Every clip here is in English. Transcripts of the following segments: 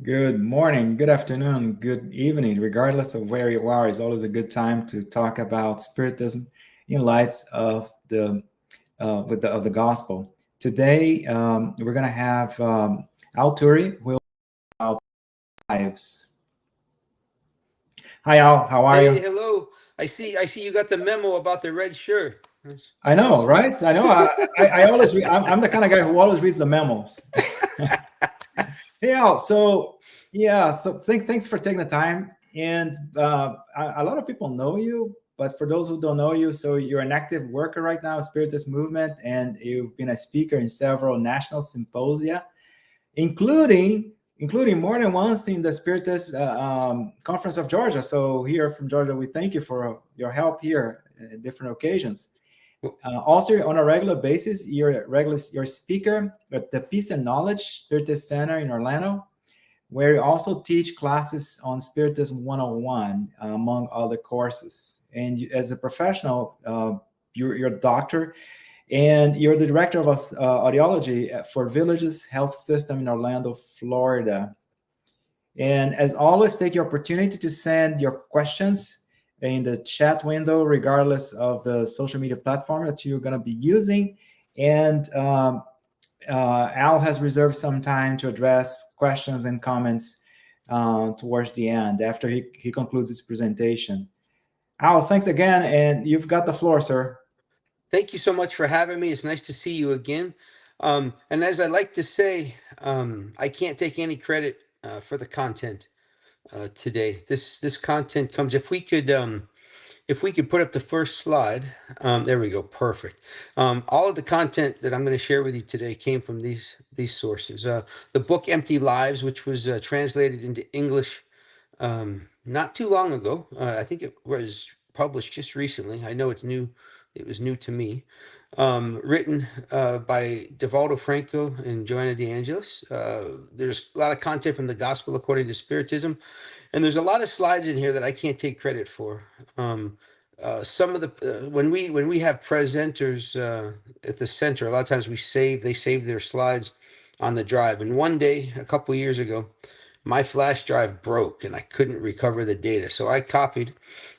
Good morning, good afternoon, good evening, regardless of where you are. It's always a good time to talk about Spiritism in lights of the of the gospel. Today, we're going to have Al Turri, who will about lives. Hi, Al. How are Hey, you? hello. I see you got the memo about the red shirt. I know, That's good. right? I know. I always I'm the kind of guy who always reads the memos. Hey, Al. So yeah, so thanks for taking the time. And a lot of people know you, but for those who don't know you, so you're an active worker right now, Spiritist Movement, and you've been a speaker in several national symposia, including more than once in the Spiritist Conference of Georgia. So here from Georgia, we thank you for your help here at different occasions. Also, on a regular basis, you're speaker at the Peace and Knowledge Spiritist Center in Orlando, where you also teach classes on Spiritism 101, among other courses. And as a professional, you're a doctor, and you're the director of audiology for Vilages Health System in Orlando, Florida. And as always, take your opportunity to send your questions in the chat window, regardless of the social media platform that you're going to be using. And Al has reserved some time to address questions and comments towards the end after he concludes his presentation. Al, thanks again, and you've got the floor, sir. Thank you so much for having me. It's nice to see you again. And as I like to say, I can't take any credit for the content today. This content comes if we could put up the first slide. There we go. Perfect. All of the content that I'm going to share with you today came from these sources. The book Empty Lives, which was translated into English not too long ago. I think it was published just recently. I know it's new. It was new to me. Written by Divaldo, Franco, and Joanna de Angelis. There's a lot of content from the Gospel according to Spiritism, and there's a lot of slides in here that I can't take credit for. Some of the when we have presenters at the center, a lot of times they save their slides on the drive. And one day, a couple years ago, my flash drive broke and I couldn't recover the data. So I copied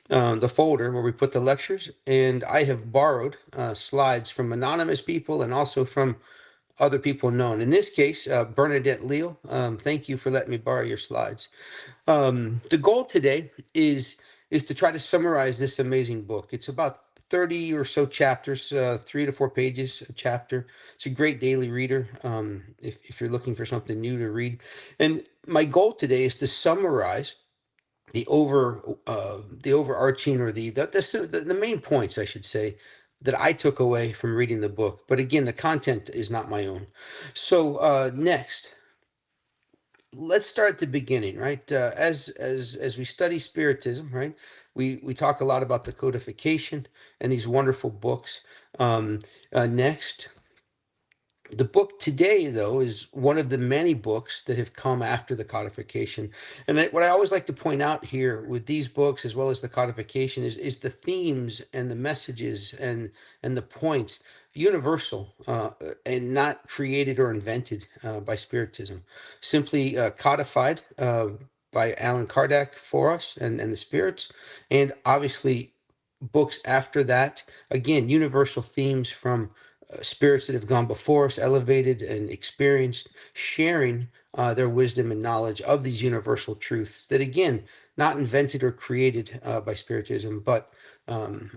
the folder where we put the lectures, and I have borrowed slides from anonymous people and also from other people known. In this case, Bernadette Leal, thank you for letting me borrow your slides. The goal today is to try to summarize this amazing book. It's about 30 or so chapters, 3 to 4 pages a chapter. It's a great daily reader if you're looking for something new to read. And my goal today is to summarize the overarching or the main points, I should say, that I took away from reading the book. But again, the content is not my own. So next, let's start at the beginning, right? As we study Spiritism, right? We talk a lot about the codification and these wonderful books. Next, the book today, though, is one of the many books that have come after the codification. And what I always like to point out here with these books, as well as the codification, is the themes and the messages and the points universal and not created or invented by Spiritism, simply codified by Allan Kardec for us and the spirits, and obviously books after that, again, universal themes from spirits that have gone before us, elevated and experienced, sharing their wisdom and knowledge of these universal truths that, again, not invented or created by Spiritism, but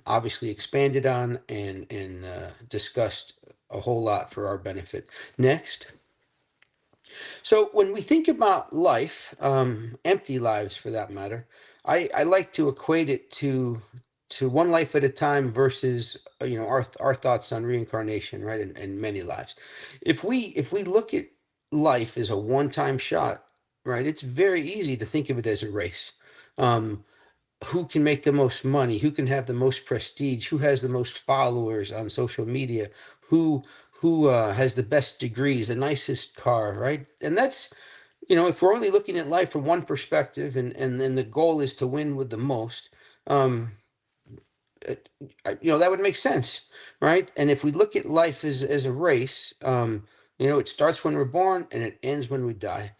obviously expanded on and discussed a whole lot for our benefit. Next. So when we think about life, empty lives for that matter, I like to equate it to one life at a time versus our thoughts on reincarnation, right? And many lives. If we look at life as a one-time shot, right, it's very easy to think of it as a race. Um, who can make the most money, who can have the most prestige, who has the most followers on social media, who has the best degrees, the nicest car, right? And that's, if we're only looking at life from one perspective, and then the goal is to win with the most, um, that would make sense, right? And if we look at life as a race, it starts when we're born and it ends when we die.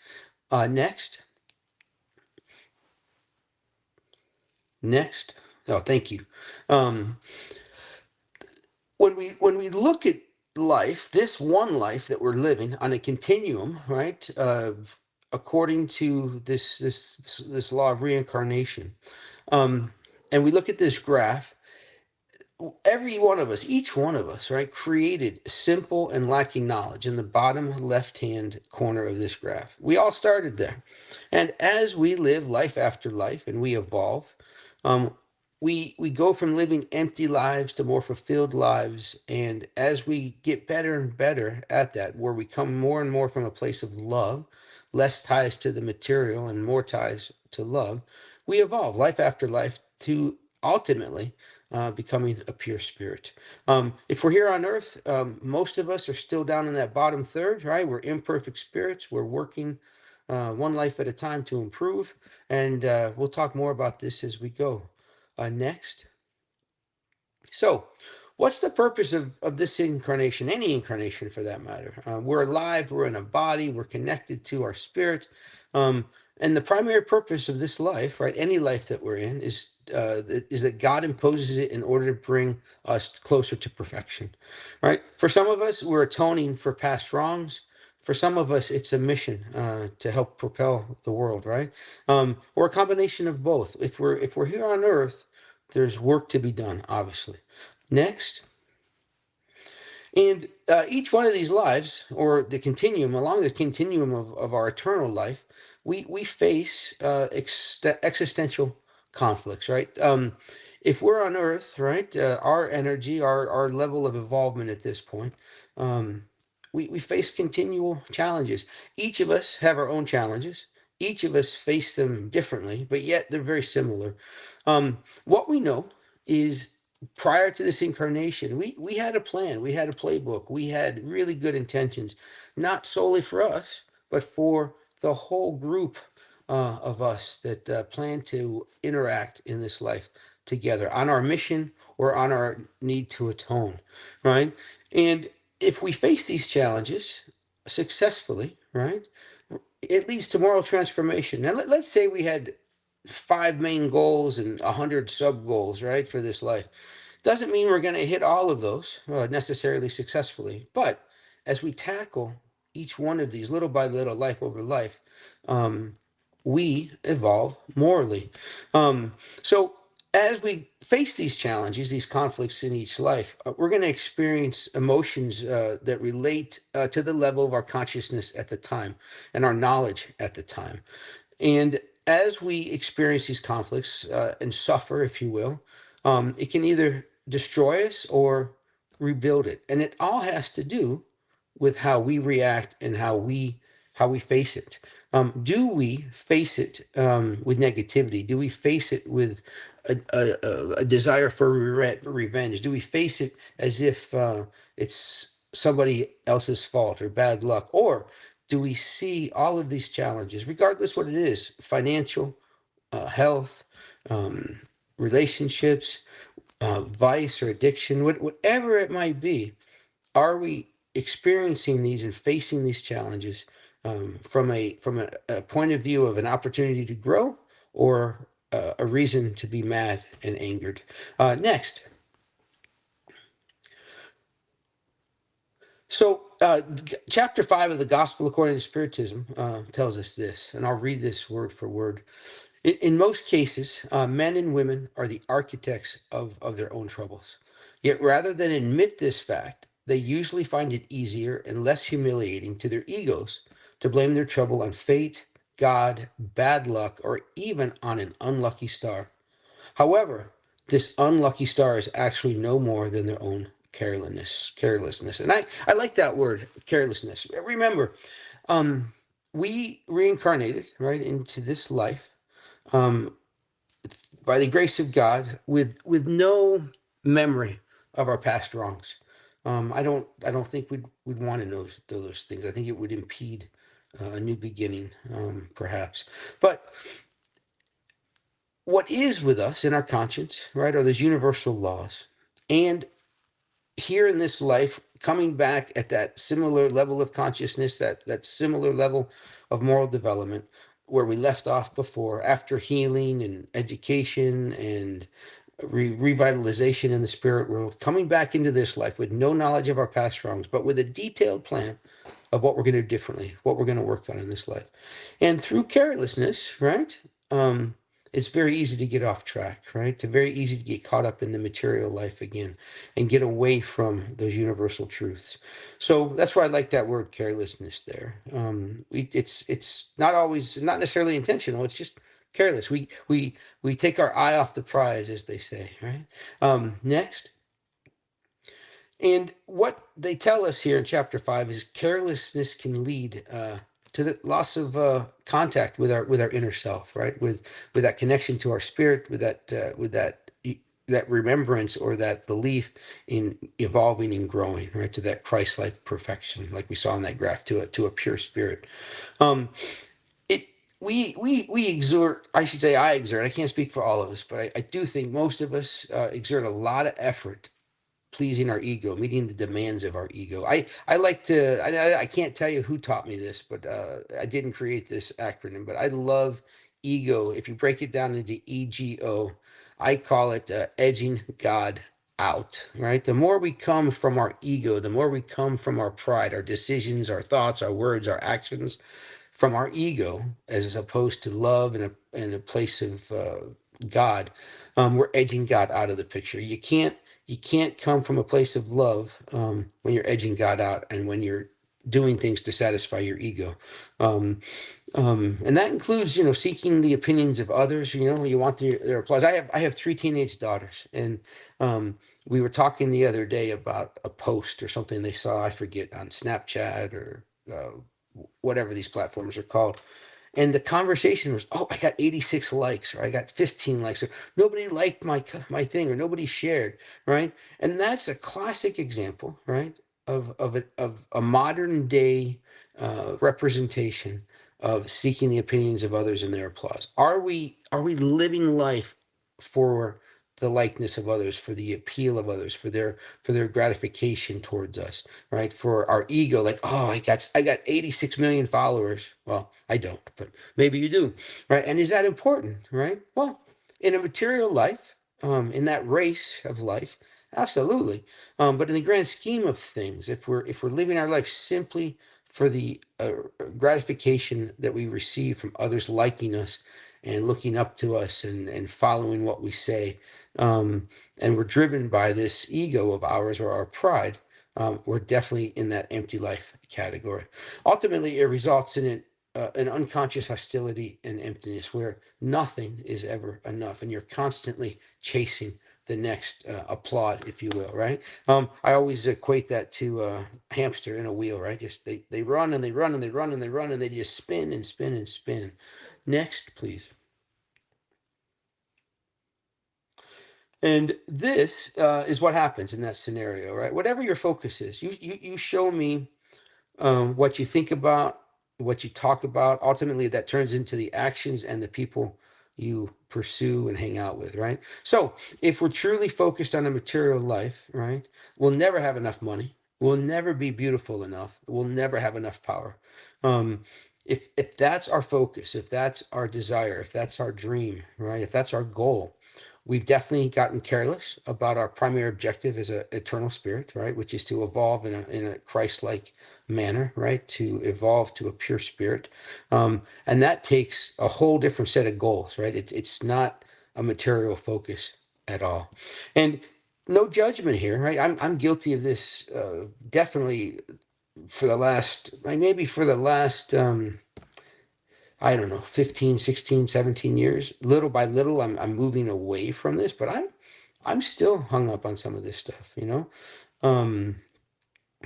Next. Oh, thank you. Um, when we look at life, this one life that we're living on a continuum, right? According to this law of reincarnation, and we look at this graph, every one of us, each one of us, right, created simple and lacking knowledge in the bottom left hand corner of this graph. We all started there. And as we live life after life and we evolve, um, we go from living empty lives to more fulfilled lives. And as we get better and better at that, where we come more and more from a place of love, less ties to the material and more ties to love, we evolve life after life to ultimately becoming a pure spirit. If we're here on earth, most of us are still down in that bottom third, right? We're imperfect spirits. We're working one life at a time to improve. And we'll talk more about this as we go. Next. So, what's the purpose of this incarnation, any incarnation for that matter? We're alive, we're in a body, we're connected to our spirit. And the primary purpose of this life, right, any life that we're in, is that God imposes it in order to bring us closer to perfection, right? For some of us, we're atoning for past wrongs. For some of us, it's a mission to help propel the world, right? Or a combination of both. If we're here on Earth, there's work to be done, obviously. Next. And each one of these lives, or the continuum, along the continuum of our eternal life, we face existential conflicts, right? If we're on Earth, right, our energy, our level of involvement at this point, um, we face continual challenges. Each of us have our own challenges. Each of us face them differently, but yet they're very similar. What we know is prior to this incarnation, we had a plan, we had a playbook, we had really good intentions, not solely for us, but for the whole group of us that plan to interact in this life together on our mission or on our need to atone, right? And if we face these challenges successfully, right, it leads to moral transformation. Now, let's say we had 5 main goals and 100 sub goals, right, for this life. Doesn't mean we're going to hit all of those necessarily successfully, but as we tackle each one of these little by little, life over life, we evolve morally. So as we face these challenges, these conflicts in each life, we're going to experience emotions that relate to the level of our consciousness at the time and our knowledge at the time. And as we experience these conflicts and suffer, if you will, it can either destroy us or rebuild it. And it all has to do with how we react and how we face it. Do we face it with negativity? Do we face it with a desire for revenge? Do we face it as if it's somebody else's fault or bad luck? Or do we see all of these challenges, regardless what it is, financial, health, um, relationships, vice or addiction, whatever it might be, are we experiencing these and facing these challenges from a point of view of an opportunity to grow or a reason to be mad and angered? Next. So, chapter 5 of the Gospel according to Spiritism tells us this, and I'll read this word for word. In most cases, men and women are the architects of their own troubles. Yet rather than admit this fact, they usually find it easier and less humiliating to their egos to blame their trouble on fate, God, bad luck, or even on an unlucky star. However, this unlucky star is actually no more than their own carelessness. And I like that word, carelessness. Remember, we reincarnated, right, into this life um, by the grace of God with no memory of our past wrongs. I don't think we'd want to know those things. I think it would impede a new beginning, perhaps. But what is with us in our conscience, right, are those universal laws. And here in this life, coming back at that similar level of consciousness, that similar level of moral development where we left off before, after healing and education and revitalization in the spirit world, coming back into this life with no knowledge of our past wrongs, but with a detailed plan of what we're going to do differently, what we're going to work on in this life. And through carelessness, right? It's very easy to get off track, right? It's very easy to get caught up in the material life again and get away from those universal truths. So that's why I like that word carelessness there. It's not always, not necessarily intentional. It's just careless. We take our eye off the prize, as they say, right? Next. And what they tell us here in chapter 5 is carelessness can lead to the loss of contact with our inner self, right? With that connection to our spirit, with that remembrance or that belief in evolving and growing, right? To that Christ-like perfection, like we saw in that graph, to a pure spirit. Um, it we exert, I should say I exert, I can't speak for all of us, but I do think most of us exert a lot of effort pleasing our ego, meeting the demands of our ego. I like to, I can't tell you who taught me this, but I didn't create this acronym, but I love ego. If you break it down into EGO, I call it edging God out, right? The more we come from our ego, the more we come from our pride, our decisions, our thoughts, our words, our actions, from our ego, as opposed to love and a place of God, we're edging God out of the picture. You can't come from a place of love when you're edging God out and when you're doing things to satisfy your ego. And that includes, seeking the opinions of others. You want their applause. I have 3 teenage daughters, and we were talking the other day about a post or something they saw, I forget, on Snapchat or whatever these platforms are called. And the conversation was, oh, I got 86 likes, or I got 15 likes, or nobody liked my thing, or nobody shared, right? And that's a classic example, right, of a modern day representation of seeking the opinions of others and their applause. Are we living life for the likeness of others, for the appeal of others, for their gratification towards us, right? For our ego, like, oh, I got 86 million followers. Well, I don't, but maybe you do, right? And is that important, right? Well, in a material life, in that race of life, absolutely. But in the grand scheme of things, if we're living our life simply for the gratification that we receive from others liking us and looking up to us and following what we say, and we're driven by this ego of ours or our pride, we're definitely in that empty life category. Ultimately, it results in an unconscious hostility and emptiness where nothing is ever enough, and you're constantly chasing the next applaud, if you will, right? I always equate that to a hamster in a wheel, right? Just they run and they run and they run and they run and they just spin and spin and spin. Next, please. And this is what happens in that scenario, right? Whatever your focus is, you show me what you think about, what you talk about. Ultimately, that turns into the actions and the people you pursue and hang out with, right? So if we're truly focused on a material life, right, we'll never have enough money. We'll never be beautiful enough. We'll never have enough power. Um, if that's our focus, if that's our desire, if that's our dream, right, if that's our goal, we've definitely gotten careless about our primary objective as an eternal spirit, right, which is to evolve in a Christ-like manner, right, to evolve to a pure spirit. And that takes a whole different set of goals, right? It's not a material focus at all. And no judgment here, right? I'm guilty of this definitely for the last, maybe for the last, I don't know, 15, 16, 17 years. Little by little, I'm moving away from this, but I'm still hung up on some of this stuff.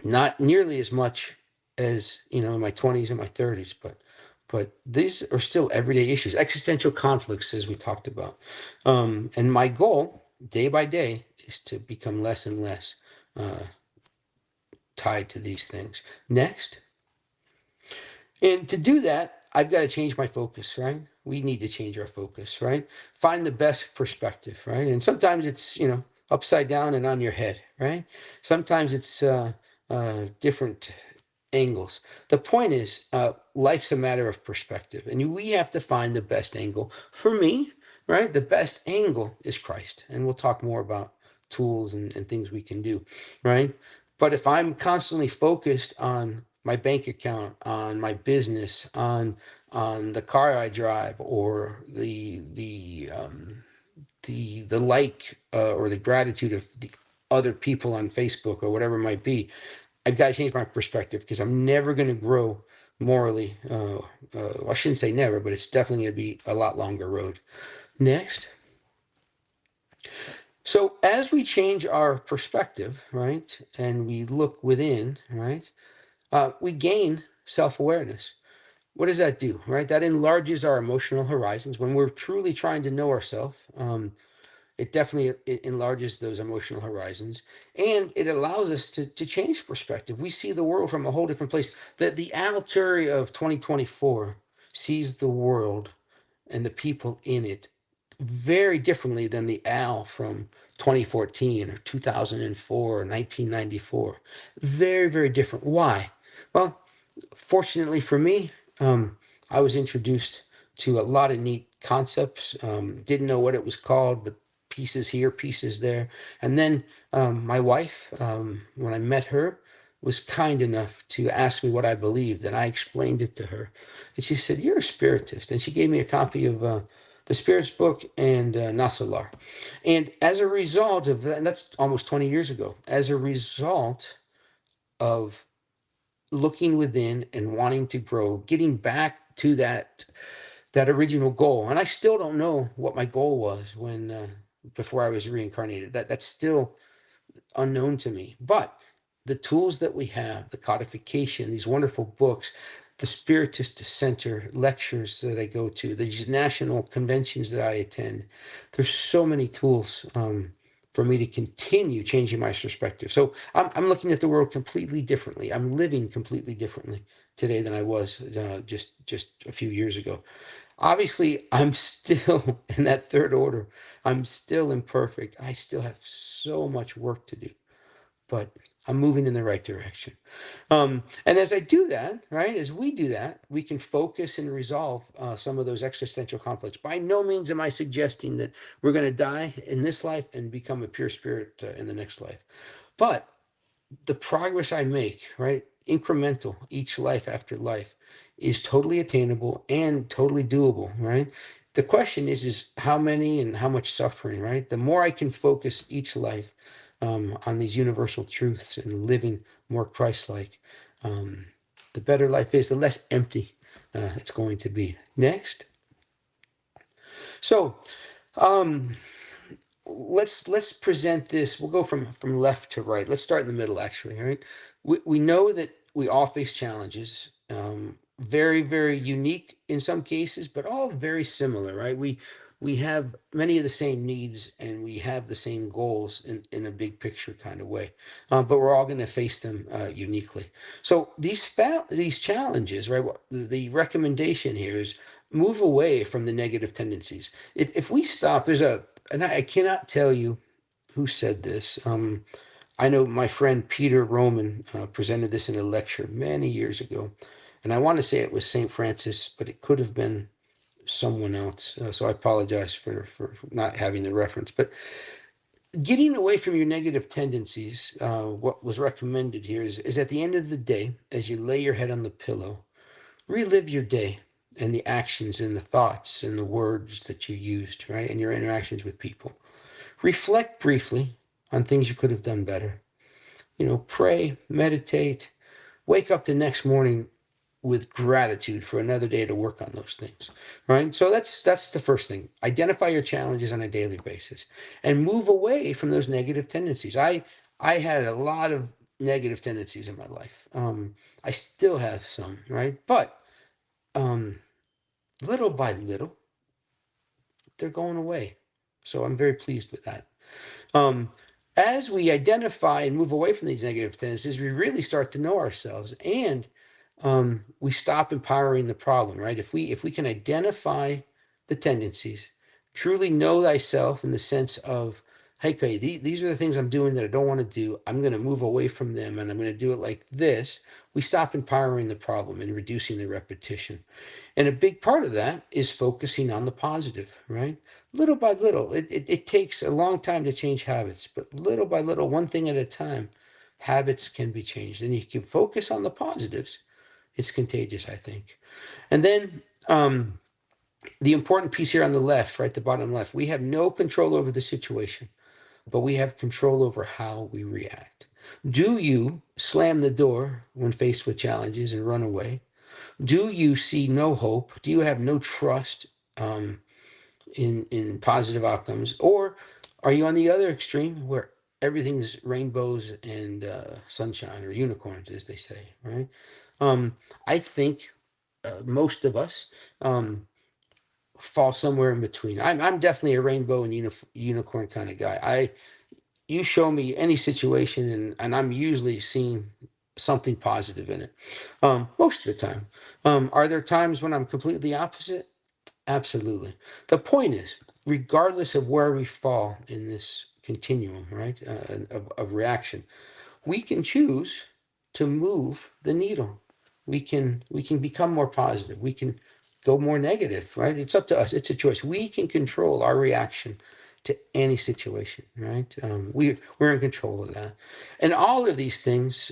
Not nearly as much as in my 20s and my 30s, but these are still everyday issues, existential conflicts, as we talked about. And my goal, day by day, is to become less and less tied to these things. Next. And to do that, I've got to change my focus, right? We need to change our focus, right? Find the best perspective, right? And sometimes it's, upside down and on your head, right? Sometimes it's different angles. The point is, life's a matter of perspective, and we have to find the best angle. For me, right, the best angle is Christ, and we'll talk more about tools and things we can do, right? But if I'm constantly focused on my bank account, on my business, on the car I drive, or the like or the gratitude of the other people on Facebook or whatever it might be, I've got to change my perspective, because I'm never going to grow morally. I shouldn't say never, but it's definitely going to be a lot longer road. Next. So as we change our perspective, right, and we look within, right, we gain self-awareness. What does that do, right? That enlarges our emotional horizons. When we're truly trying to know ourselves, it definitely enlarges those emotional horizons, and it allows us to change perspective. We see the world from a whole different place. The Al Turri of 2024 sees the world and the people in it very differently than the Al from 2014 or 2004 or 1994. Very, very different. Why? Well, fortunately for me, I was introduced to a lot of neat concepts. Didn't know what it was called, but pieces here, pieces there. And then my wife, when I met her, was kind enough to ask me what I believed, and I explained it to her. And she said, "You're a spiritist." And she gave me a copy of the Spirit's book and Nasalar. And as a result of that, and that's almost 20 years ago, as a result of looking within and wanting to grow, getting back to that original goal. And I still don't know what my goal was when before I was reincarnated. That's still unknown to me. But the tools that we have, the codification, these wonderful books, the Spiritist Center lectures that I go to, these national conventions that I attend, there's so many tools for me to continue changing my perspective. So I'm looking at the world completely differently. I'm living completely differently today than I was just a few years ago. Obviously, I'm still in that third order. I'm still imperfect. I still have so much work to do, but I'm moving in the right direction. And as I do that, right, as we do that, we can focus and resolve some of those existential conflicts. By no means am I suggesting that we're going to die in this life and become a pure spirit in the next life. But the progress I make, right, incremental, each life after life, is totally attainable and totally doable, right? The question is how many and how much suffering, right? The more I can focus each life on these universal truths and living more Christ-like, the better life is, the less empty it's going to be. Next. So, let's present this. We'll go from left to right. Let's start in the middle, actually. All right. We know that we all face challenges, very, very unique in some cases, but all very similar, right? We have many of the same needs, and we have the same goals in a big picture kind of way, but we're all going to face them uniquely. So these challenges, right? The recommendation here is move away from the negative tendencies. If we stop, and I cannot tell you who said this. I know my friend Peter Roman presented this in a lecture many years ago, and I want to say it was St. Francis, but it could have been someone else. So I apologize for not having the reference. But getting away from your negative tendencies, what was recommended here is at the end of the day, as you lay your head on the pillow, relive your day and the actions and the thoughts and the words that you used, right? And your interactions with people. Reflect briefly on things you could have done better. Pray, meditate, wake up the next morning with gratitude for another day to work on those things, right? So that's the first thing. Identify your challenges on a daily basis and move away from those negative tendencies. I had a lot of negative tendencies in my life. I still have some, right? But little by little, they're going away. So I'm very pleased with that. As we identify and move away from these negative tendencies, we really start to know ourselves, and we stop empowering the problem, right? If we can identify the tendencies, truly know thyself in the sense of hey, okay, these are the things I'm doing that I don't want to do. I'm going to move away from them and I'm going to do it like this. We stop empowering the problem and reducing the repetition. And a big part of that is focusing on the positive, right? Little by little, it takes a long time to change habits, but little by little, one thing at a time, habits can be changed. And you can focus on the positives. It's contagious, I think. And then the important piece here on the left, right, the bottom left, we have no control over the situation, but we have control over how we react. Do you slam the door when faced with challenges and run away? Do you see no hope? Do you have no trust in positive outcomes, or are you on the other extreme where everything's rainbows and sunshine, or unicorns, as they say, right? I think most of us fall somewhere in between. I'm definitely a rainbow and unicorn kind of guy. You show me any situation and I'm usually seeing something positive in it, most of the time. Are there times when I'm completely opposite? Absolutely. The point is, regardless of where we fall in this continuum, right, of reaction, we can choose to move the needle. We can become more positive. We can go more negative, right? It's up to us. It's a choice. We can control our reaction to any situation, right? We're in control of that, and all of these things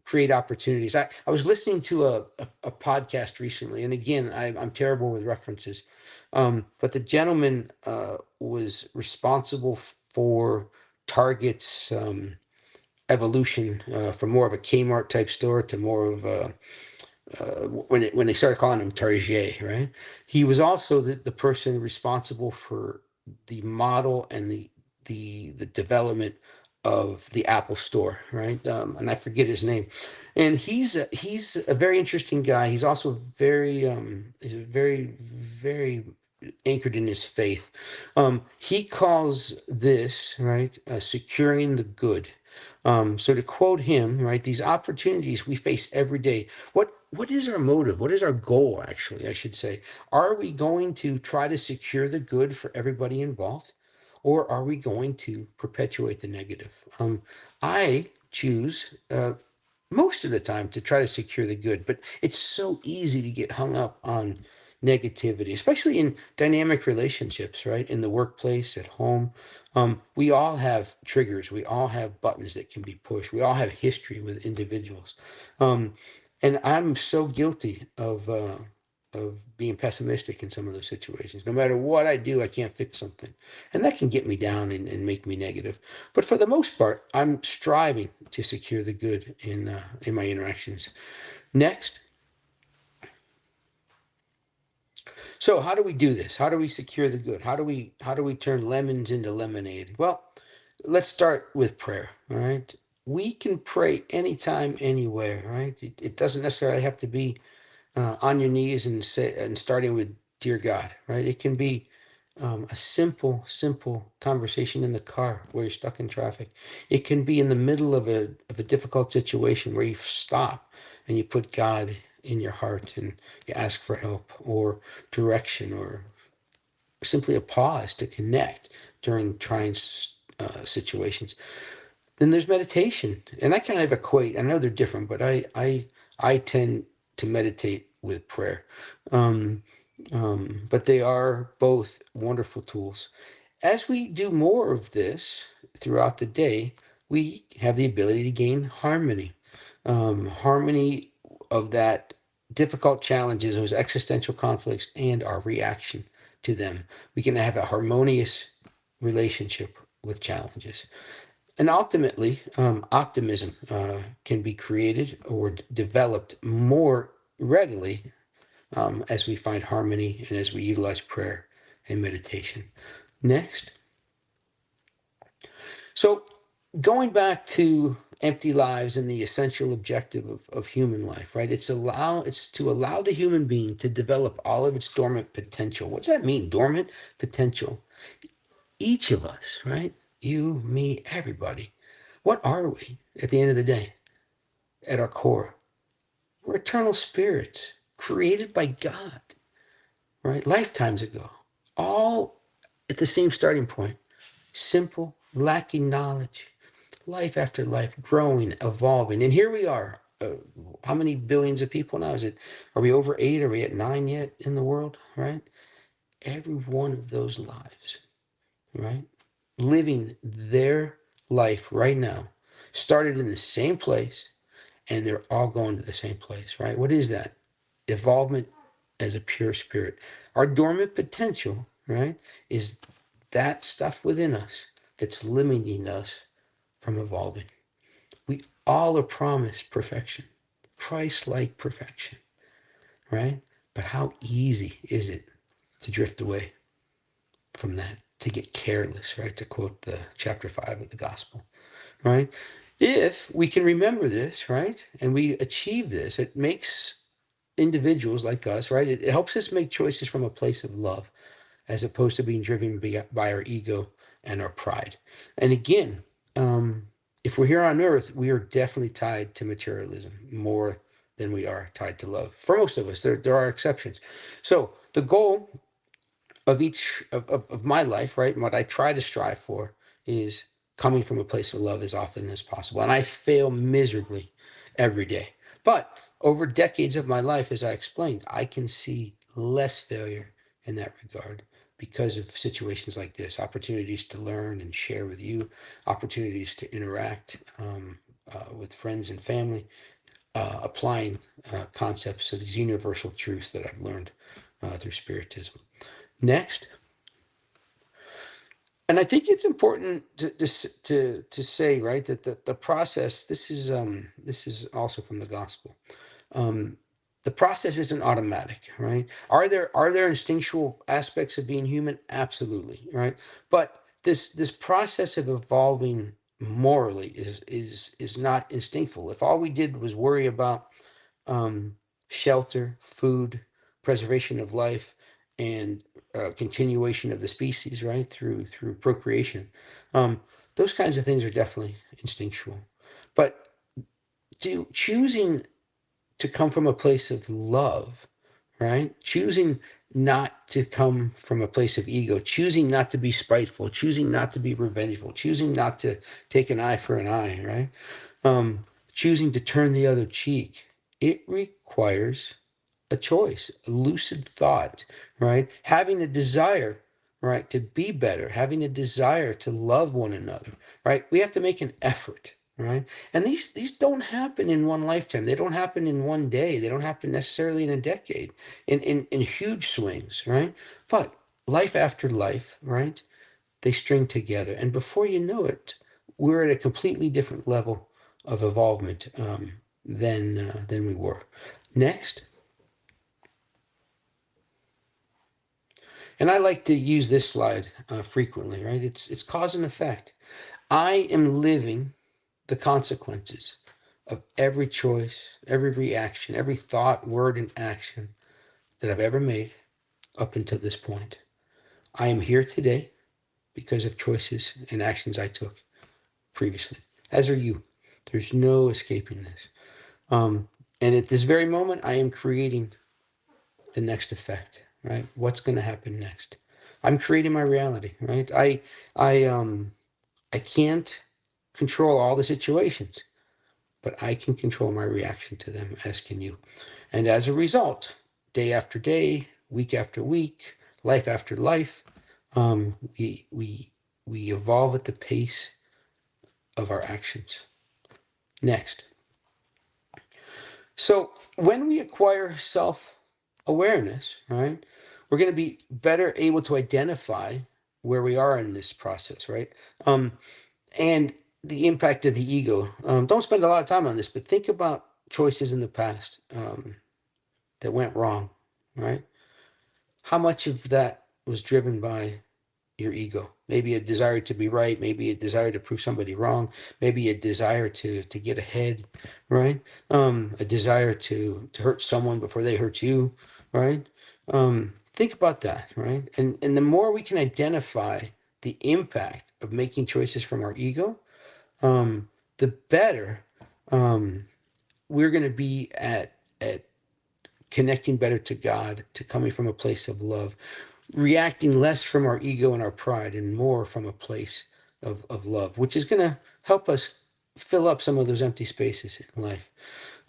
create opportunities. I was listening to a podcast recently, and again, I'm terrible with references, but the gentleman was responsible for Target's evolution from more of a Kmart type store to more of a when they started calling him Target, right? He was also the person responsible for the model and the development of the Apple Store, right? And I forget his name. And he's a very interesting guy. He's also very anchored in his faith. He calls this, right, securing the good. So to quote him, right, these opportunities we face every day. What is our motive? What is our goal, actually, I should say? Are we going to try to secure the good for everybody involved? Or are we going to perpetuate the negative? I choose most of the time to try to secure the good, but it's so easy to get hung up on negativity, especially in dynamic relationships, right? In the workplace, at home. We all have triggers. We all have buttons that can be pushed. We all have history with individuals. Um, and I'm so guilty of being pessimistic in some of those situations. No matter what I do, I can't fix something. And that can get me down and make me negative. But for the most part, I'm striving to secure the good in my interactions. Next. So how do we do this? How do we secure the good? How do we turn lemons into lemonade? Well, let's start with prayer. All right. We can pray anytime, anywhere. Right. It doesn't necessarily have to be on your knees and starting with dear God. Right. It can be a simple conversation in the car where you're stuck in traffic. It can be in the middle of a difficult situation where you stop and you put God in your heart and you ask for help or direction or simply a pause to connect during trying situations. Then there's meditation, and I kind of equate. I know they're different, but I tend to meditate with prayer. Um, but they are both wonderful tools. As we do more of this throughout the day, we have the ability to gain harmony. Harmony of that difficult challenges, those existential conflicts, and our reaction to them. We can have a harmonious relationship with challenges. And ultimately, optimism can be created or developed more readily as we find harmony and as we utilize prayer and meditation. Next. So, going back to empty lives and the essential objective of human life, right? It's to allow the human being to develop all of its dormant potential. What does that mean? Dormant potential. Each of us, right? You, me, everybody. What are we at the end of the day? At our core, we're eternal spirits created by God, right? Lifetimes ago, all at the same starting point. simple, lacking knowledge, life after life, growing, evolving. And here we are. How many billions of people now? Are we over 8? Are we at 9 yet in the world, right? Every one of those lives, right? Living their life right now, started in the same place, and they're all going to the same place, right? What is that? Evolvement as a pure spirit. Our dormant potential, right, is that stuff within us that's limiting us from evolving. We all are promised perfection, Christ-like perfection, right? But how easy is it to drift away from that, to get careless, right? To quote the chapter 5 of the gospel, right? If we can remember this, right, and we achieve this, it makes individuals like us, right? It helps us make choices from a place of love as opposed to being driven by our ego and our pride. And again, if we're here on earth, we are definitely tied to materialism more than we are tied to love. For most of us, there are exceptions. So the goal of each of my life, right, and what I try to strive for is coming from a place of love as often as possible. And I fail miserably every day. But over decades of my life, as I explained, I can see less failure in that regard because of situations like this, opportunities to learn and share with you, opportunities to interact with friends and family, applying concepts of these universal truths that I've learned through Spiritism. Next, and I think it's important to say, right, that the process, this is also from the gospel. The process isn't automatic, right? Are there instinctual aspects of being human? Absolutely, right? But this process of evolving morally is not instinctful. If all we did was worry about shelter, food, preservation of life, and continuation of the species, right, through procreation, those kinds of things are definitely instinctual. But choosing to come from a place of love, right? Choosing not to come from a place of ego, choosing not to be spiteful, choosing not to be revengeful, choosing not to take an eye for an eye, right? Choosing to turn the other cheek. It requires a choice, a lucid thought, right? Having a desire, right, to be better, having a desire to love one another, right? We have to make an effort, right? And these don't happen in one lifetime. They don't happen in one day. They don't happen necessarily in a decade, in huge swings, right? But life after life, right? They string together, and before you know it, we're at a completely different level of involvement than we were. Next. And I like to use this slide frequently, right? It's cause and effect. I am living the consequences of every choice, every reaction, every thought, word, and action that I've ever made up until this point. I am here today because of choices and actions I took previously, as are you. There's no escaping this. And at this very moment, I am creating the next effect, right? What's going to happen next? I'm creating my reality, right? I can't control all the situations, but I can control my reaction to them, as can you. And as a result, day after day, week after week, life after life, we evolve at the pace of our actions. Next. So when we acquire self-awareness, right, we're going to be better able to identify where we are in this process, right? And the impact of the ego. Don't spend a lot of time on this, but think about choices in the past that went wrong, right? How much of that was driven by your ego? Maybe a desire to be right, maybe a desire to prove somebody wrong, maybe a desire to get ahead, right? A desire to hurt someone before they hurt you, right? Think about that, right? And the more we can identify the impact of making choices from our ego, the better we're going to be at connecting better to God, to coming from a place of love. reacting less from our ego and our pride and more from a place of love, which is going to help us fill up some of those empty spaces in life.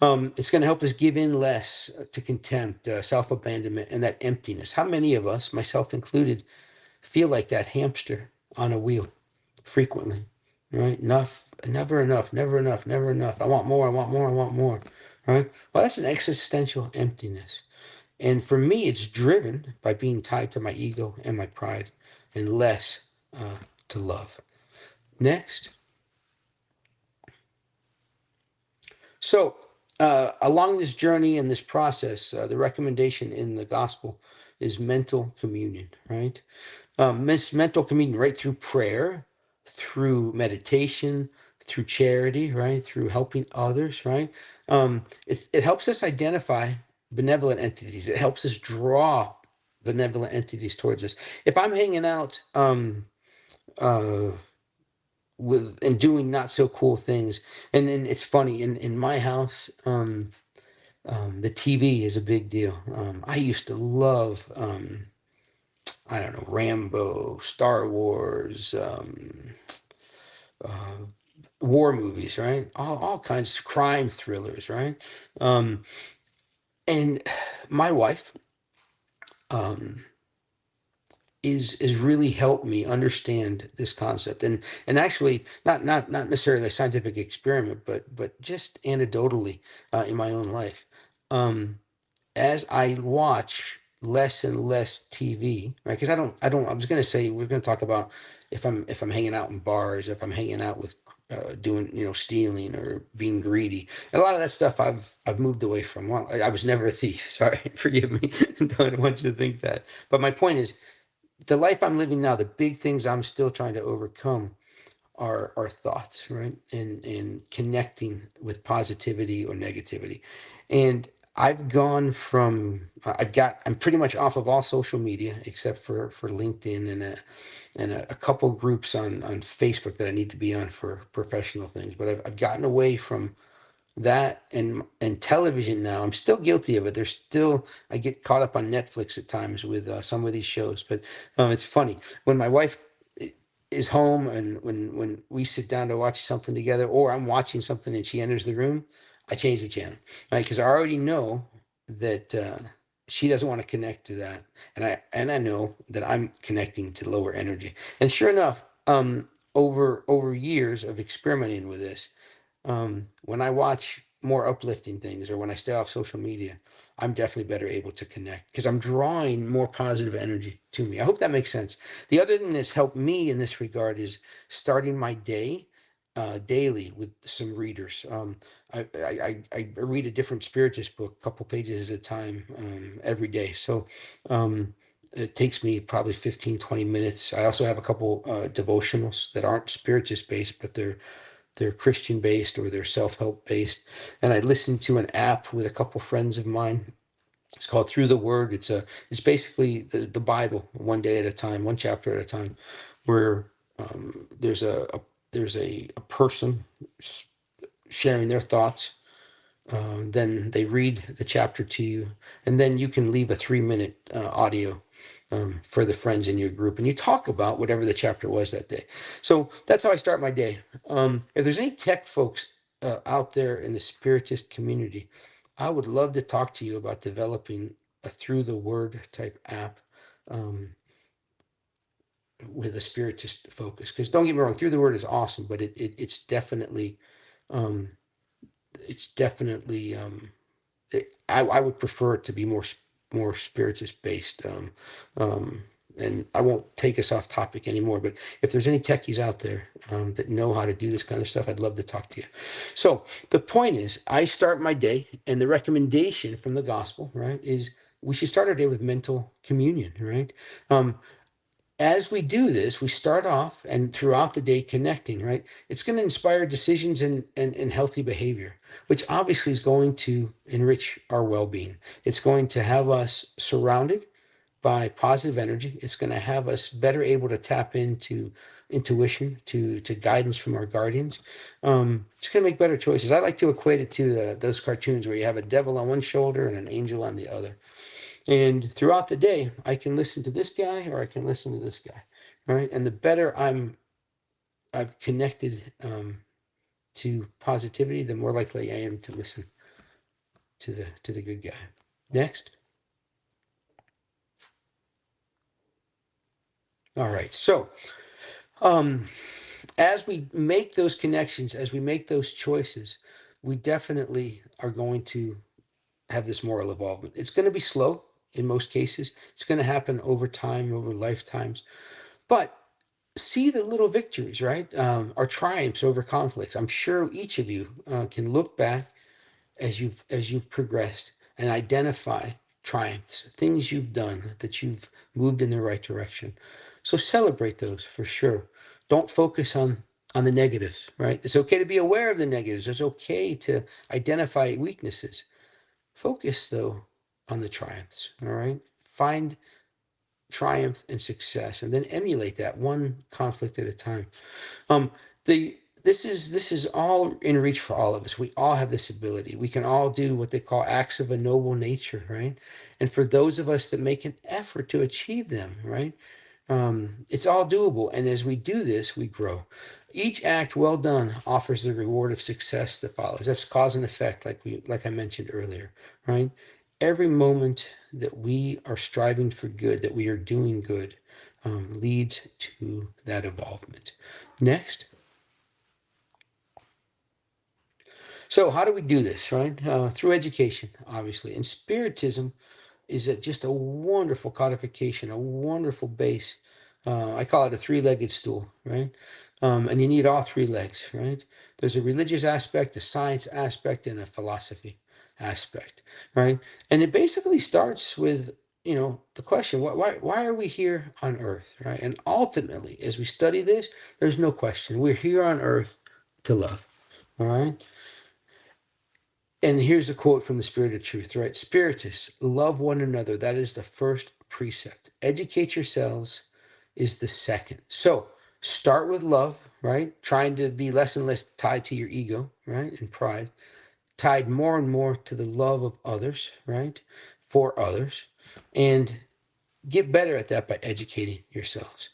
It's going to help us give in less to contempt, self-abandonment, and that emptiness. How many of us, myself included, feel like that hamster on a wheel frequently, right? Enough, never enough, never enough, never enough. I want more, I want more, I want more, right? Well, that's an existential emptiness. And for me, it's driven by being tied to my ego and my pride and less to love. Next. So, along this journey and this process, the recommendation in the gospel is mental communion, right? Mental communion right through prayer, through meditation, through charity, right? Through helping others, right? It helps us identify benevolent entities. It helps us draw benevolent entities towards us. If I'm hanging out uh, with and doing not so cool things, and it's funny in my house. The TV is a big deal. I used to love, I don't know, Rambo, Star Wars, uh, war movies, right? All kinds of crime thrillers, right? Um, and my wife um, is really helped me understand this concept, and actually not necessarily a scientific experiment, but just anecdotally in my own life. Um, as I watch less and less TV, right? Because I was gonna say we're gonna talk about if I'm hanging out in bars, if I'm hanging out with doing stealing or being greedy. And a lot of that stuff I've moved away from. Well, I was never a thief. Sorry, forgive me. Don't want you to think that. But my point is, the life I'm living now, the big things I'm still trying to overcome our thoughts, right? And connecting with positivity or negativity. And I've gone from I'm pretty much off of all social media except for LinkedIn and a couple groups on Facebook that I need to be on for professional things. But I've gotten away from that and television now. I'm still guilty of it. There's still I get caught up on Netflix at times with some of these shows. But it's funny when my wife is home and when we sit down to watch something together, or I'm watching something and she enters the room, I change the channel, right? Because I already know that she doesn't want to connect to that, and I know that I'm connecting to lower energy. And sure enough, over years of experimenting with this, when I watch more uplifting things or when I stay off social media, I'm definitely better able to connect because I'm drawing more positive energy to me. I hope that makes sense. The other thing that's helped me in this regard is starting my day daily with some readers. I read a different spiritist book, a couple pages at a time every day. So it takes me probably 15-20 minutes. I also have a couple devotionals that aren't spiritist based, but they're Christian based or they're self-help based. And I listened to an app with a couple friends of mine. It's called Through the Word. It's basically the Bible, one day at a time, one chapter at a time, where there's a person sharing their thoughts. Then they read the chapter to you, and then you can leave a 3-minute audio for the friends in your group, and you talk about whatever the chapter was that day. So that's how I start my day. If there's any tech folks out there in the Spiritist community, I would love to talk to you about developing a Through the Word type app um, with a Spiritist focus. Because don't get me wrong, Through the Word is awesome, but um, it's definitely I would prefer it to be more spiritist based. And I won't take us off topic anymore, but if there's any techies out there that know how to do this kind of stuff, I'd love to talk to you. So the point is, I start my day, and the recommendation from the gospel, right, is we should start our day with mental communion, right? Um, as we do this, we start off and throughout the day connecting, right? It's going to inspire decisions and healthy behavior, which obviously is going to enrich our well being. It's going to have us surrounded by positive energy. It's going to have us better able to tap into intuition, to guidance from our guardians. It's going to make better choices. I like to equate it to those cartoons where you have a devil on one shoulder and an angel on the other. And throughout the day, I can listen to this guy or I can listen to this guy, right? And the better I've connected to positivity, the more likely I am to listen to the good guy. Next. All right. So, as we make those connections, as we make those choices, we definitely are going to have this moral involvement. It's going to be slow in most cases. It's going to happen over time, over lifetimes. But see the little victories, right? Our triumphs over conflicts. I'm sure each of you can look back as you've progressed and identify triumphs, things you've done that you've moved in the right direction. So celebrate those for sure. Don't focus on the negatives, right? It's okay to be aware of the negatives. It's okay to identify weaknesses. Focus though on the triumphs, all right? Find triumph and success and then emulate that one conflict at a time. Um, the this is all in reach for all of us. We all have this ability. We can all do what they call acts of a noble nature, right? And for those of us that make an effort to achieve them, right? It's all doable. And as we do this, we grow. Each act well done offers the reward of success that follows. That's cause and effect, like I mentioned earlier, right? Every moment that we are striving for good, that we are doing good, leads to that involvement. Next. So how do we do this, right? Through education, obviously. And Spiritism is just a wonderful codification, a wonderful base. I call it a three-legged stool, right? And you need all three legs, right? There's a religious aspect, a science aspect, and a philosophy aspect, right? And it basically starts with, the question, why are we here on Earth, right? And ultimately, as we study this, there's no question. We're here on Earth to love, all right? And here's a quote from the Spirit of Truth, right? Spiritists, love one another. That is the first precept. Educate yourselves is the second. So start with love, right? Trying to be less and less tied to your ego, right? And pride, tied more and more to the love of others, right? For others. And get better at that by educating yourselves.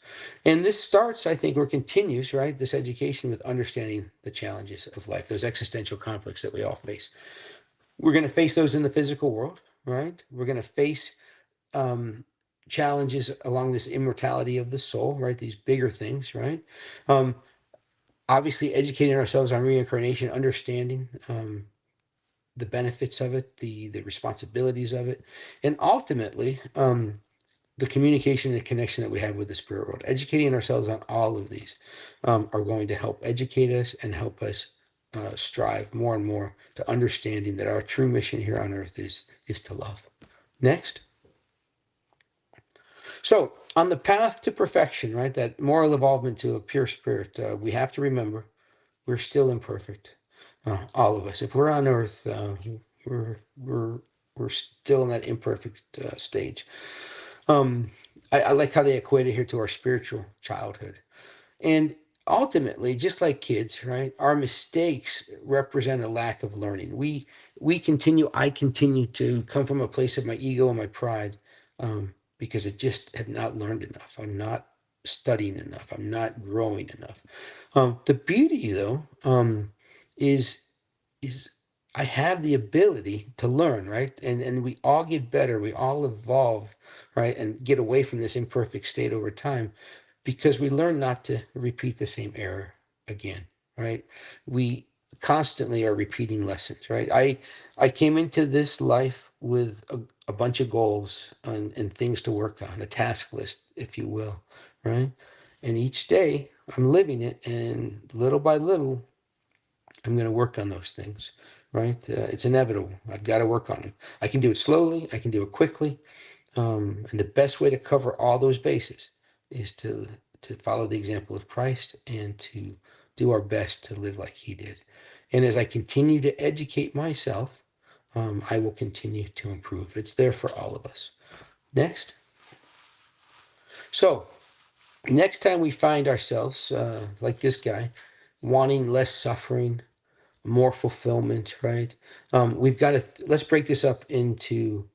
And this starts, I think, or continues, right? This education with understanding the challenges of life, those existential conflicts that we all face. We're going to face those in the physical world, right? We're going to face challenges along this immortality of the soul, right? These bigger things, right? Um, Obviously, educating ourselves on reincarnation, understanding the benefits of it, the responsibilities of it, and ultimately the communication and connection that we have with the spirit world. Educating ourselves on all of these are going to help educate us and help us strive more and more to understanding that our true mission here on earth is to love. Next. So on the path to perfection, right, that moral evolvement to a pure spirit, we have to remember we're still imperfect, all of us. If we're on earth, we're we're we're still in that imperfect stage. Um, I like how they equate it here to our spiritual childhood. And ultimately, just like kids, right, our mistakes represent a lack of learning. I continue to come from a place of my ego and my pride because I just have not learned enough. I'm not studying enough. I'm not growing enough. The beauty, though, is is I have the ability to learn, right? And we all get better. We all evolve, right, and get away from this imperfect state over time because we learn not to repeat the same error again, right? We constantly are repeating lessons, right? I came into this life with a bunch of goals and things to work on, a task list, if you will, right? And each day I'm living it, and little by little, I'm going to work on those things, right? It's inevitable. I've got to work on them. I can do it slowly. I can do it quickly. And the best way to cover all those bases is to follow the example of Christ and to do our best to live like He did. And as I continue to educate myself, I will continue to improve. It's there for all of us. Next. So, next time we find ourselves like this guy, wanting less suffering, more fulfillment, right? We've got to let's break this up into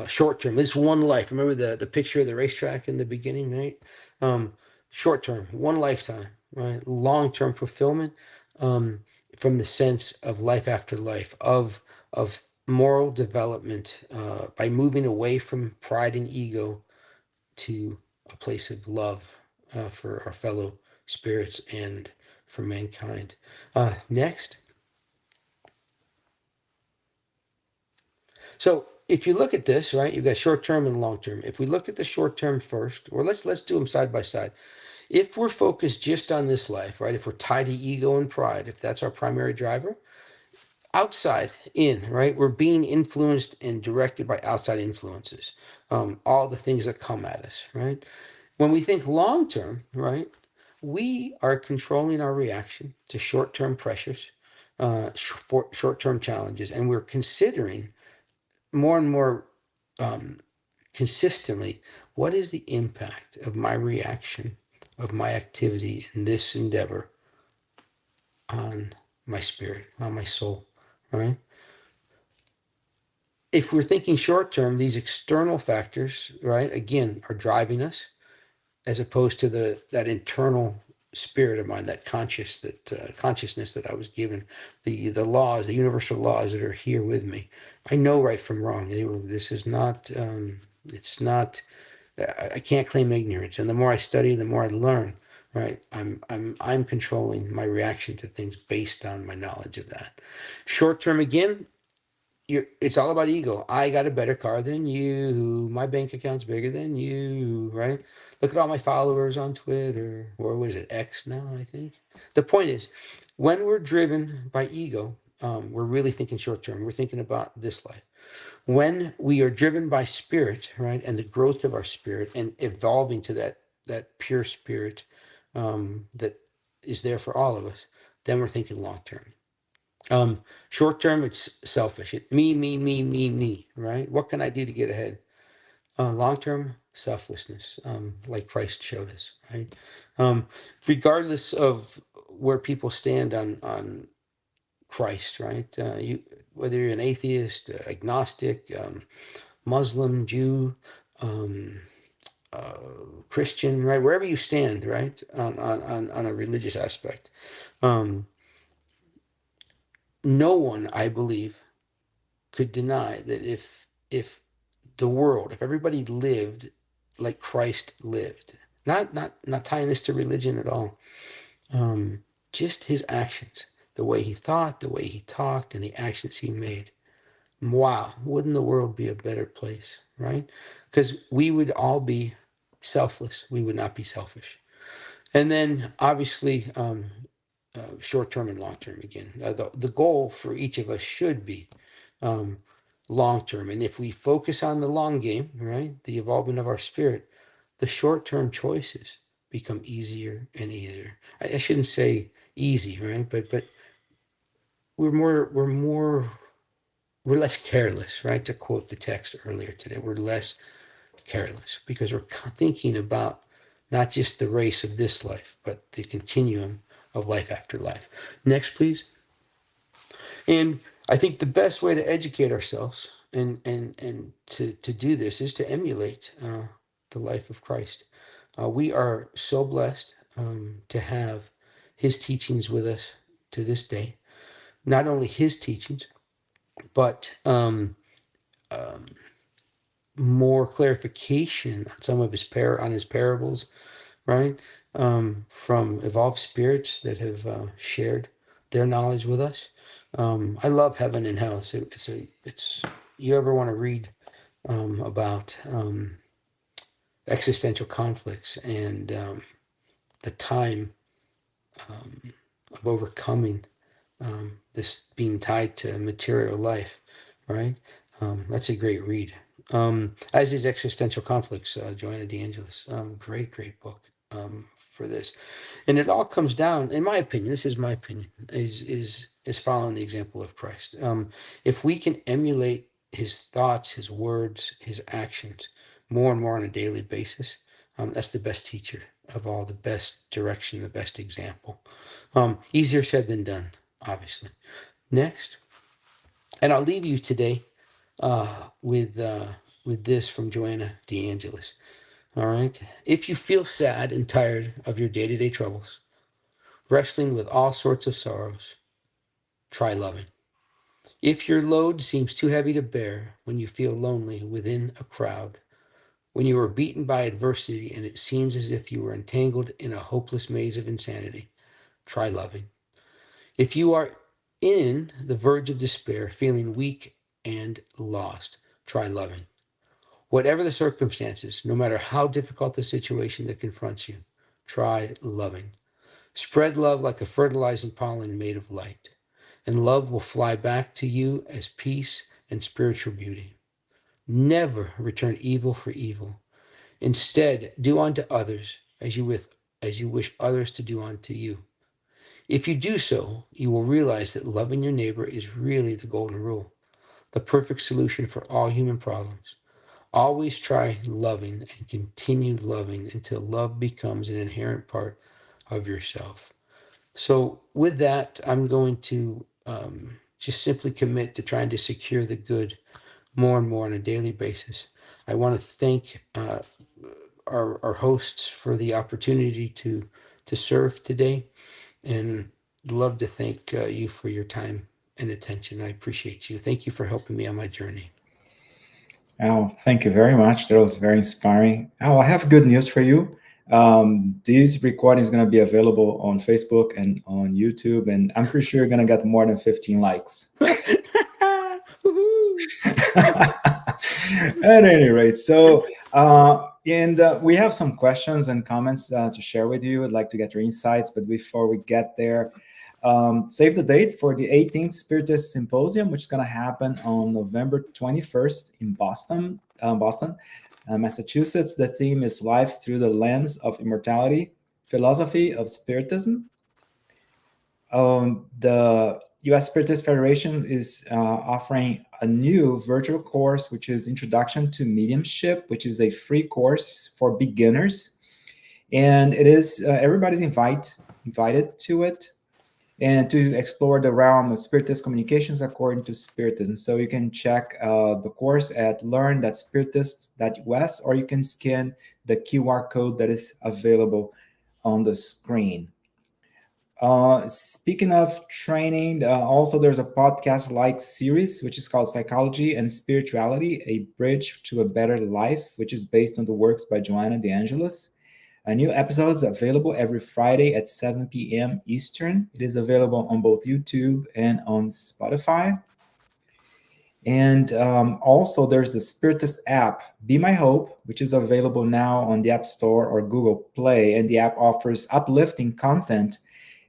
short term. This one life. Remember the picture of the racetrack in the beginning, right? Um, Short term, one lifetime, right? Long term fulfillment, um, from the sense of life after life, of moral development, by moving away from pride and ego to a place of love, for our fellow spirits and for mankind. Next. So if you look at this, right, you've got short term and long term. If we look at the short term first, or let's do them side by side. If we're focused just on this life, right, if we're tied to ego and pride, if that's our primary driver, outside in, right, we're being influenced and directed by outside influences, all the things that come at us, right? When we think long term, right, we are controlling our reaction to short term pressures, short term challenges, and we're considering more and more, um, consistently, what is the impact of my reaction, of my activity in this endeavor on my spirit, on my soul, right? If we're thinking short term, these external factors, right, again, are driving us, as opposed to that internal spirit of mine, that consciousness that I was given, the laws, the universal laws that are here with me. I know right from wrong. This is not. It's not. I can't claim ignorance, and the more I study, the more I learn. Right, I'm controlling my reaction to things based on my knowledge of that. Short term again, it's all about ego. I got a better car than you. My bank account's bigger than you, right? Look at all my followers on Twitter, or what is it, X now, I think. The point is, when we're driven by ego, we're really thinking short term. We're thinking about this life. When we are driven by spirit, right, and the growth of our spirit and evolving to that pure spirit, that is there for all of us, then we're thinking long term. Short term, it's selfish. Me, right? What can I do to get ahead? Long term, selflessness, like Christ showed us, right? Regardless of where people stand on Christ, right? Whether you're an atheist, agnostic, Muslim, Jew, um, uh, Christian, right? Wherever you stand, right, on a religious aspect, um, no one, I believe, could deny that if the world, if everybody lived like Christ lived, not tying this to religion at all, just his actions, the way he thought, the way he talked, and the actions he made. Wow, wouldn't the world be a better place, right? Because we would all be selfless. We would not be selfish. And then obviously, short term and long term again. The goal for each of us should be, um, long term. And if we focus on the long game, right, the evolvement of our spirit, the short term choices become easier and easier. I shouldn't say easy, right? But we're less careless, right? To quote the text earlier today, we're less careless because we're thinking about not just the race of this life, but the continuum of life after life. Next, please. And I think the best way to educate ourselves and to do this is to emulate, the life of Christ. We are so blessed, to have his teachings with us to this day. Not only his teachings, but, more clarification on some of his parables, right? From evolved spirits that have, shared their knowledge with us. I love heaven and hell. It's you ever want to read, about, existential conflicts and, the time, of overcoming, this being tied to material life, right? That's a great read. As is Existential Conflicts, Joanna de Angelis. Great book, for this. And it all comes down, in my opinion, this is my opinion, is following the example of Christ. If we can emulate his thoughts, his words, his actions more and more on a daily basis, that's the best teacher of all, the best direction, the best example. Easier said than done, obviously. Next. And I'll leave you today, with, with this from Joanna de Angelis. All right. If you feel sad and tired of your day to day troubles, wrestling with all sorts of sorrows, try loving. If your load seems too heavy to bear when you feel lonely within a crowd, when you are beaten by adversity and it seems as if you were entangled in a hopeless maze of insanity, try loving. If you are in the verge of despair, feeling weak and lost, try loving. Whatever the circumstances, no matter how difficult the situation that confronts you, try loving. Spread love like a fertilizing pollen made of light, and love will fly back to you as peace and spiritual beauty. Never return evil for evil. Instead, do unto others as you wish others to do unto you. If you do so, you will realize that loving your neighbor is really the golden rule, the perfect solution for all human problems. Always try loving and continue loving until love becomes an inherent part of yourself. So, with that, I'm going to just simply commit to trying to secure the good more and more on a daily basis. I want to thank our hosts for the opportunity to serve today, and love to thank you for your time and attention. I appreciate you. Thank you for helping me on my journey. Oh, thank you very much. That was very inspiring. Oh, I have good news for you. This recording is going to be available on Facebook and on YouTube, and I'm pretty sure you're going to get more than 15 likes. At any rate, so and we have some questions and comments to share with you. I'd like to get your insights, but before we get there, save the date for the 18th Spiritist Symposium, which is going to happen on November 21st in Boston, Massachusetts. The theme is Life Through the Lens of Immortality, Philosophy of Spiritism. The U.S. Spiritist Federation is offering a new virtual course, which is Introduction to Mediumship, which is a free course for beginners. And it is everybody's invited to it, and to explore the realm of Spiritist communications according to Spiritism. So you can check the course at learn.spiritist.us, or you can scan the QR code that is available on the screen. Speaking of training, also there's a podcast-like series which is called Psychology and Spirituality: A Bridge to a Better Life, which is based on the works by Joanna de Angelis. A new episode is available every Friday at 7 p.m. Eastern. It is available on both YouTube and on Spotify. And also, there's the Spiritist app, Be My Hope, which is available now on the App Store or Google Play. And the app offers uplifting content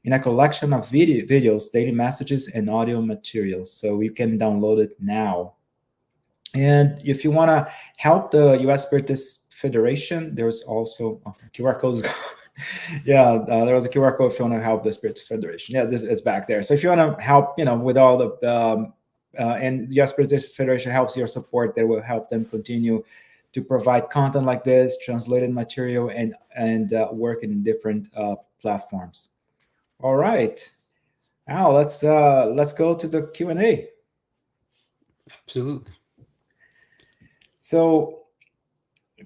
in a collection of videos, daily messages, and audio materials. So you can download it now. And if you want to help the U.S. Spiritist Federation, there's also QR codes. Yeah, there was a QR code if you want to help the Spiritist Federation. Yeah, this is back there. So if you want to help, with all the and the U.S. Spiritist Federation helps your support, that will help them continue to provide content like this, translated material, and work in different platforms. All right. Now let's go to the Q&A. Absolutely. So,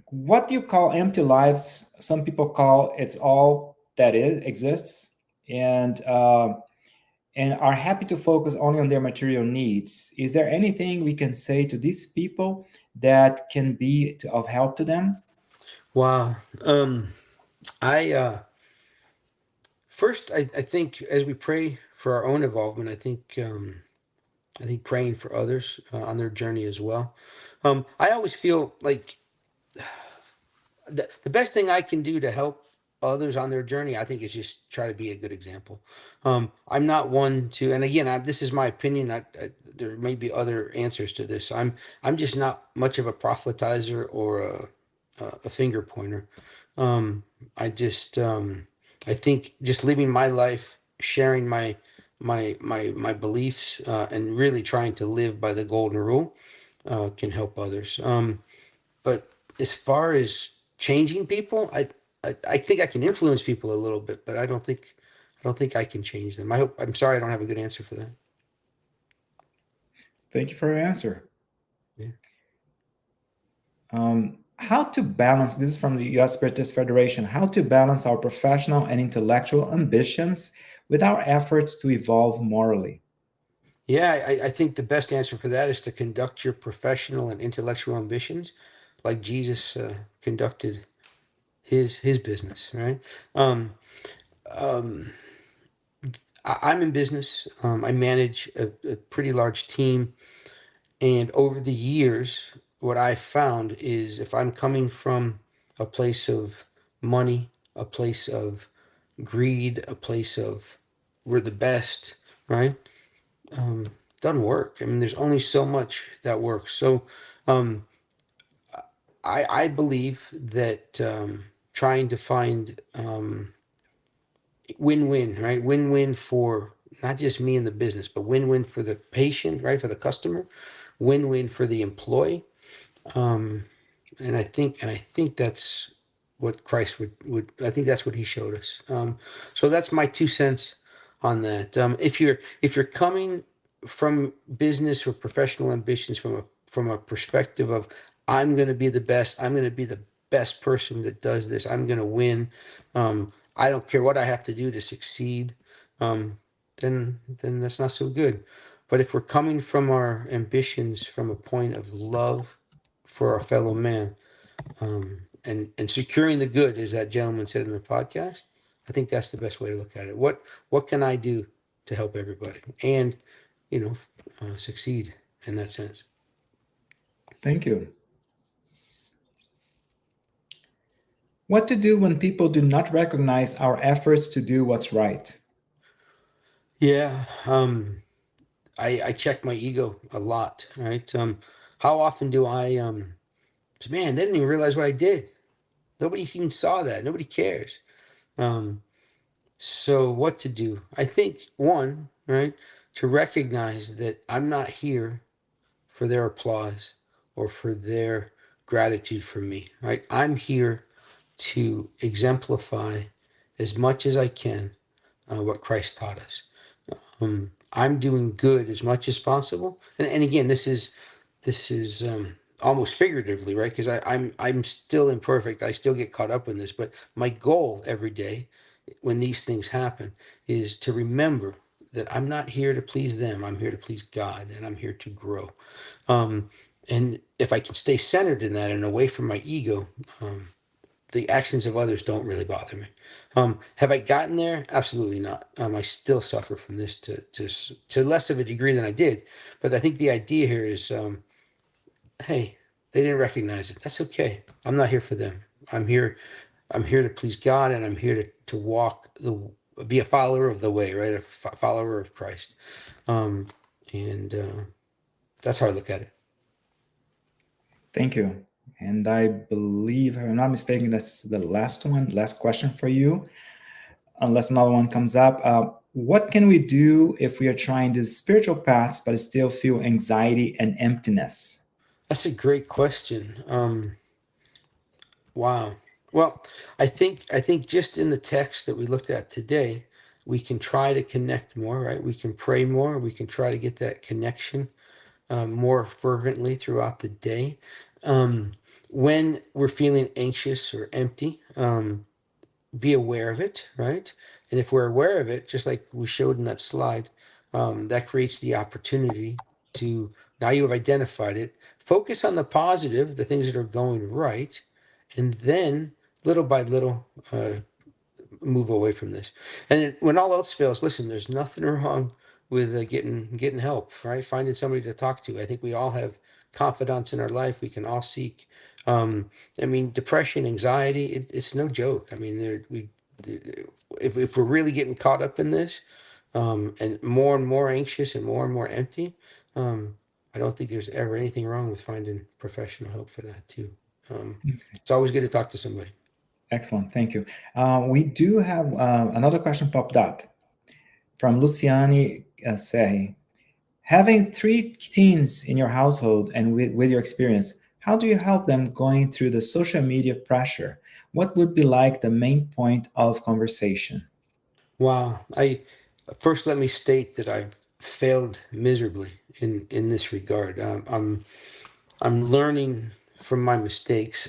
what do you call empty lives? Some people call it's all that exists, and are happy to focus only on their material needs. Is there anything we can say to these people that can be of help to them? Wow. I first, I think as we pray for our own involvement, I think praying for others on their journey as well. I always feel like the best thing I can do to help others on their journey, I think, is just try to be a good example. I'm not one to, and again, this is my opinion. There may be other answers to this. I'm just not much of a proselytizer or a finger pointer. I just I think just living my life, sharing my beliefs, and really trying to live by the golden rule can help others. But as far as changing people, I think I can influence people a little bit, but I don't think I can change them. I'm sorry, I don't have a good answer for that. Thank you for your answer. Yeah. How to balance this is from the U.S. Spiritist Federation? How to balance our professional and intellectual ambitions with our efforts to evolve morally? Yeah, I think the best answer for that is to conduct your professional and intellectual ambitions like Jesus conducted his business, right? Um, um, I'm in business. I manage a pretty large team, and over the years, what I found is if I'm coming from a place of money, a place of greed, a place of we're the best, right? Doesn't work. I mean, there's only so much that works. So, um, I believe that trying to find win-win, right? Win-win for not just me and the business, but win-win for the patient, right? For the customer, win-win for the employee. Um, and I think that's what Christ would I think that's what he showed us. So that's my 2 cents on that. If you're coming from business or professional ambitions from a perspective of I'm going to be the best, I'm going to be the best person that does this, I'm going to win. I don't care what I have to do to succeed. Then that's not so good. But if we're coming from our ambitions from a point of love for our fellow man, and securing the good, as that gentleman said in the podcast, I think that's the best way to look at it. What can I do to help everybody and you know succeed in that sense? Thank you. What to do when people do not recognize our efforts to do what's right? Yeah, I check my ego a lot, right? How often do I say, man, they didn't even realize what I did. Nobody even saw that. Nobody cares. Um, So, what to do? I think one, right, to recognize that I'm not here for their applause or for their gratitude for me, right? I'm here to exemplify as much as I can what Christ taught us. I'm doing good as much as possible, and again, this is almost figuratively, right? Because I'm still imperfect. I still get caught up in this, but my goal every day when these things happen is to remember that I'm not here to please them. I'm here to please God, and I'm here to grow. Um, and if I can stay centered in that and away from my ego, the actions of others don't really bother me. Have I gotten there? Absolutely not. I still suffer from this to less of a degree than I did. But I think the idea here is, hey, they didn't recognize it. That's okay. I'm not here for them. I'm here. I'm here to please God, and I'm here to walk be a follower of the way, right? A follower of Christ. Um, and that's how I look at it. Thank you. And I believe, if I'm not mistaken, that's the last one, last question for you, unless another one comes up. What can we do if we are trying these spiritual paths but still feel anxiety and emptiness? That's a great question. Wow. Well, I think just in the text that we looked at today, we can try to connect more, right? We can pray more. We can try to get that connection more fervently throughout the day. Um, when we're feeling anxious or empty, be aware of it, right? And if we're aware of it, just like we showed in that slide, that creates the opportunity to, now you have identified it, focus on the positive, the things that are going right, and then little by little move away from this. And when all else fails, listen, there's nothing wrong with getting help, right? Finding somebody to talk to. I think we all have confidants in our life. We can all seek. I mean, depression, anxiety, it's no joke. I mean, if we're really getting caught up in this, and more anxious and more empty, um, I don't think there's ever anything wrong with finding professional help for that too. It's always good to talk to somebody. Excellent. Thank you. We do have another question popped up from Luciani Serri. Having three teens in your household and with your experience, how do you help them going through the social media pressure? What would be like the main point of conversation? Wow. I first let me state that I've failed miserably in this regard. I'm learning from my mistakes.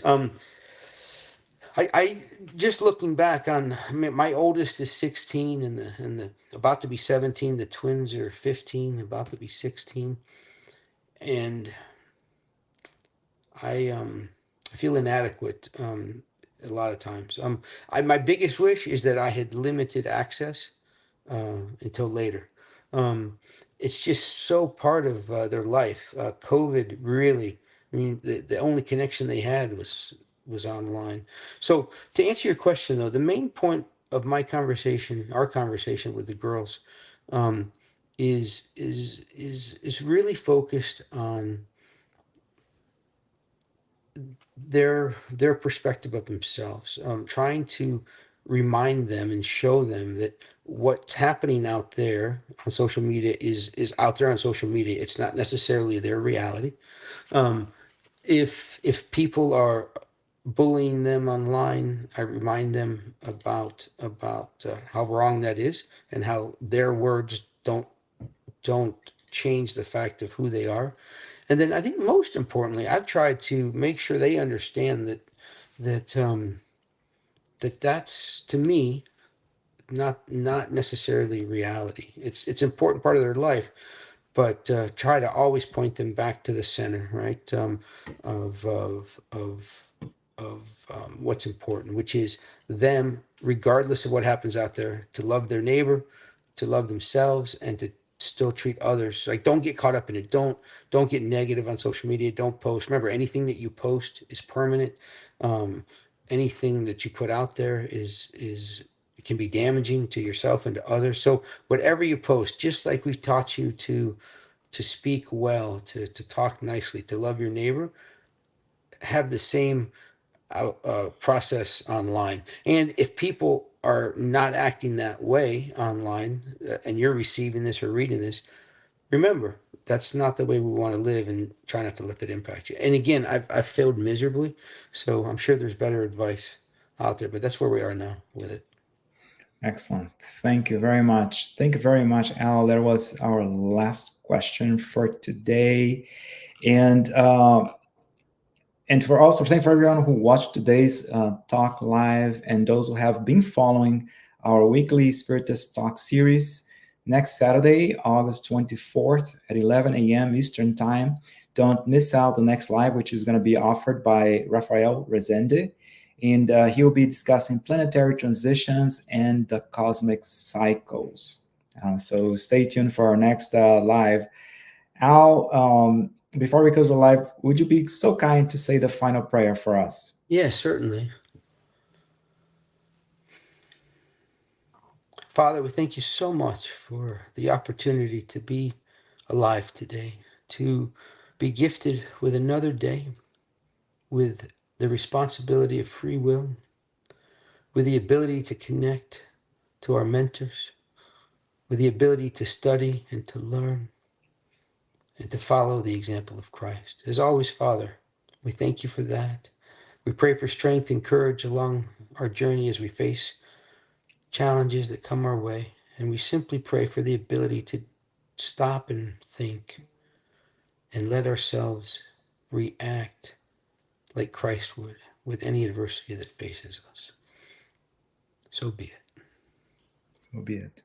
I just looking back on, I mean, my oldest is 16 and the about to be 17. The twins are 15, about to be 16, and I feel inadequate a lot of times. My biggest wish is that I had limited access until later. Um, it's just so part of their life. COVID really, I mean, the only connection they had was online. So to answer your question, though, the main point of my conversation, our conversation with the girls, um, is really focused on their perspective of themselves, trying to remind them and show them that what's happening out there on social media is out there on social media. It's not necessarily their reality. Um, if people are bullying them online, I remind them about how wrong that is and how their words don't change the fact of who they are. And then I think most importantly, I try to make sure they understand that that's to me not necessarily reality. It's an important part of their life, but try to always point them back to the center, right? Of of of what's important, which is them, regardless of what happens out there, to love their neighbor, to love themselves, and to still treat others. Like, don't get caught up in it. Don't get negative on social media. Don't post. Remember, anything that you post is permanent. Um, anything that you put out there is it can be damaging to yourself and to others. So whatever you post, just like we've taught you to speak well, to talk nicely, to love your neighbor, have the same process online. And if people are not acting that way online, and you're receiving this or reading this, remember that's not the way we want to live, and try not to let that impact you. And again, I've failed miserably, so I'm sure there's better advice out there, but that's where we are now with it. Excellent. Thank you very much. Thank you very much, Al. That was our last question for today. And for also thank for everyone who watched today's talk live and those who have been following our weekly Spiritist Talk series. Next Saturday, August 24th at 11 a.m. Eastern Time. Don't miss out the next live, which is going to be offered by Rafael Rezende. And he'll be discussing planetary transitions and the cosmic cycles. So stay tuned for our next live. Al, before we close the live, would you be so kind to say the final prayer for us? Yeah, certainly. Father, we thank you so much for the opportunity to be alive today, to be gifted with another day, with the responsibility of free will, with the ability to connect to our mentors, with the ability to study and to learn, and to follow the example of Christ. As always, Father, we thank you for that. We pray for strength and courage along our journey as we face challenges that come our way. And we simply pray for the ability to stop and think and let ourselves react like Christ would with any adversity that faces us. So be it. So be it.